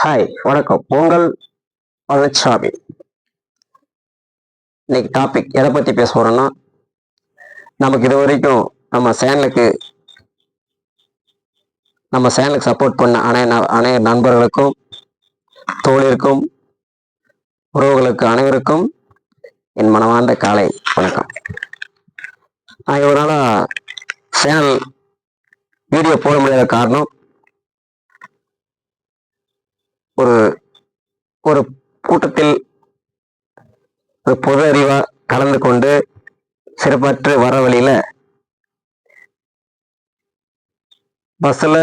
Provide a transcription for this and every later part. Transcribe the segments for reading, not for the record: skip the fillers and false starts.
Hi, வணக்கம். உங்கள் பழனிசாமி. இன்னைக்கு டாபிக் எதை பத்தி பேச போறோம்னா, நமக்கு இது வரைக்கும் நம்ம சேனலுக்கு சப்போர்ட் பண்ண அனைத்து நண்பர்களுக்கும், தோழிற்கும், உறவுகளுக்கு அனைவருக்கும் என் மனமார்ந்த காலை வணக்கம். நான் இவ்வளவு நாளா சேனல் வீடியோ போட முடியாத காரணம், ஒரு ஒரு கூட்டத்தில் ஒரு பொது அறிவா கலந்து கொண்டு சிறப்பற்று வர வழியில பஸ்ல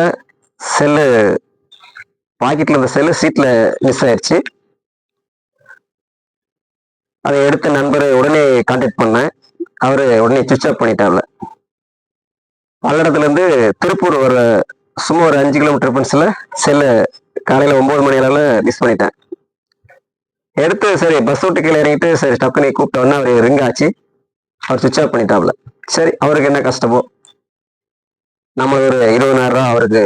செல்லு பாக்கெட்ல இருந்த செல்லு சீட்ல மிஸ் ஆயிடுச்சு. அதை எடுத்த நண்பரை உடனே கான்டாக்ட் பண்ணேன். அவரு உடனே சுவிட்ச் ஆஃப் பண்ணிட்டாப்ல. பல்லடத்துல இருந்து திருப்பூர் வர சும்மா ஒரு 5 கிலோமீட்டர் டிஃபரன்ஸ்ல செல்ல காலையில 9 மணி அளவுல மிஸ் பண்ணிட்டேன். எடுத்து சரி பஸ் விட்டு கீழே இறங்கிட்டு சரி டக்குனு கூப்பிட்ட உடனே அவர் ரிங் ஆச்சு. அவர் சுவிட்ச் ஆஃப் பண்ணிட்டாப்ல. சரி, அவருக்கு என்ன கஷ்டமோ, நம்ம ஒரு 20,000 ரூபா அவருக்கு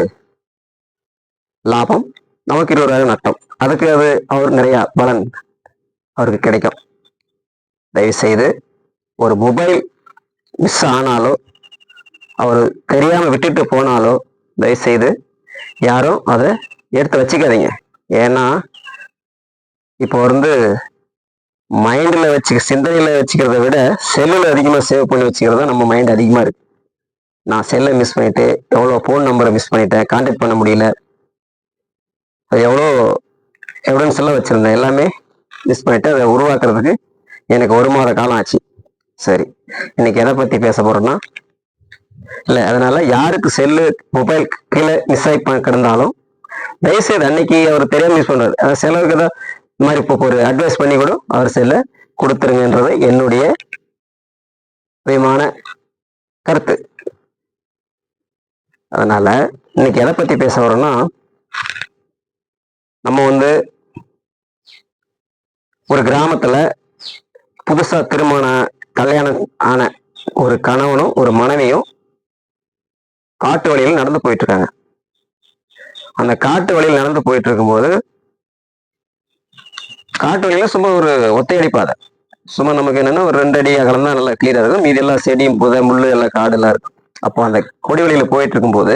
லாபம், நமக்கு 20,000 நட்டம். அதுக்கு அவர் நிறைய பலன் அவருக்கு கிடைக்கும். தயவு செய்து ஒரு மொபைல் மிஸ் ஆனாலோ, அவர் தெரியாம விட்டுட்டு போனாலோ, தயவு செய்து யாரும் அதை எடுத்து வச்சுக்காதீங்க. ஏன்னா இப்போ மைண்ட்ல சிந்தனையில வச்சுக்கிறத விட செல்லுல அதிகமா சேவ் பண்ணி வச்சுக்கிறதா நம்ம மைண்ட் அதிகமா இருக்கு. நான் செல்லை மிஸ் பண்ணிட்டு எவ்வளோ ஃபோன் நம்பரை மிஸ் பண்ணிட்டேன், கான்டாக்ட் பண்ண முடியல, அது எவ்வளோ எவிடன்ஸ் எல்லாம் வச்சிருந்தேன், எல்லாமே மிஸ் பண்ணிட்டு அதை உருவாக்குறதுக்கு எனக்கு 1 மாத காலம் ஆச்சு. சரி, இன்னைக்கு எதை பத்தி பேச போறோம்னா, அதனால யாருக்கு செல்லு மொபைல் கீழே மிஸ் ஆகி கிடந்தாலும் தயவுசெய்து அன்னைக்கு அவர் தெரியாம மிஸ் பண்றாரு, செலவுக்கு தான் இந்த மாதிரி இப்போ ஒரு அட்வைஸ் பண்ணி கூட அவர் செல்ல கொடுத்துருங்கன்றது என்னுடைய பிரியமான கருத்து. அதனால இன்னைக்கு எதை பத்தி பேச வரோம்னா, நம்ம ஒரு கிராமத்துல புதுசா கல்யாணம் ஆன ஒரு கணவனும் ஒரு மனைவியும் காட்டு வழியில் நடந்து போயிட்டு இருக்காங்க. அந்த காட்டு வழியில் நடந்து போயிட்டு இருக்கும்போது, காட்டு வழியில சும்மா ஒரு ஒத்தையடி பாதை, சும்மா நமக்கு என்னன்னா ஒரு 2 அடி அகலம் தான் நல்லா கிளியரா இருக்கும். மீதி எல்லாம் செடியும் முள்ளு எல்லாம் காடு எல்லாம் இருக்கும். அப்போ அந்த கொடி வழியில போயிட்டு இருக்கும்போது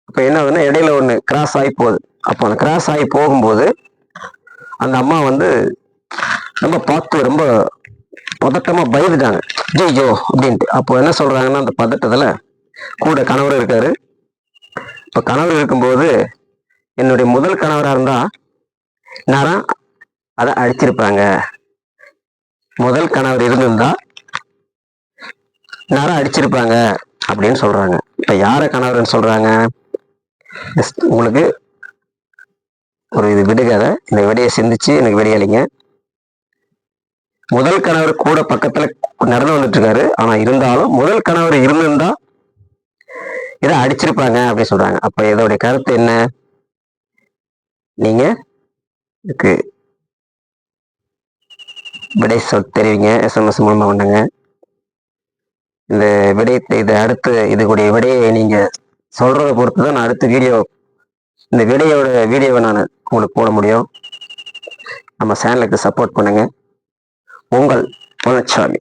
அப்ப என்ன ஆகுதுன்னா, இடையில ஒண்ணு கிராஸ் ஆகி போகுது. அப்போ அந்த கிராஸ் ஆகி போகும்போது அந்த அம்மா ரொம்ப பார்த்து ரொம்ப பதட்டமா பயந்துட்டாங்க, ஜோ அப்படின்ட்டு. அப்போ என்ன சொல்றாங்கன்னா, அந்த பதட்டத்துல கூட கணவர் இருக்காரு. இப்ப கணவர் இருக்கும்போது, என்னுடைய முதல் கணவரா இருந்தா நேரம் அதை அடிச்சிருப்பாங்க, முதல் கணவர் இருந்திருந்தா நேரம் அடிச்சிருப்பாங்க அப்படின்னு சொல்றாங்க. இப்ப யார கணவர்னு சொல்றாங்க? உங்களுக்கு ஒரு இது விடுகதை, இந்த விடையை சிந்திச்சு எனக்கு விடையளிங்க. முதல் கணவர் கூட பக்கத்துல நடந்து வந்துட்டு இருக்காரு. ஆனா இருந்தாலும் முதல் கணவர் இருந்திருந்தா இதை அடிச்சிருப்பாங்க அப்படின்னு சொல்றாங்க. அப்ப இதோடைய கருத்து என்ன? நீங்க இதுக்கு விடை தெரிவிங்க, SMS மூலமா பண்ணுங்க. இந்த அடுத்து இதுக்குடைய விடையை நீங்க சொல்றதை பொறுத்துதான் நான் அடுத்த இந்த வீடியோவை நான் உங்களுக்கு போட முடியும். நம்ம சேனலுக்கு சப்போர்ட் பண்ணுங்க. உங்கள் பழனிசாமி.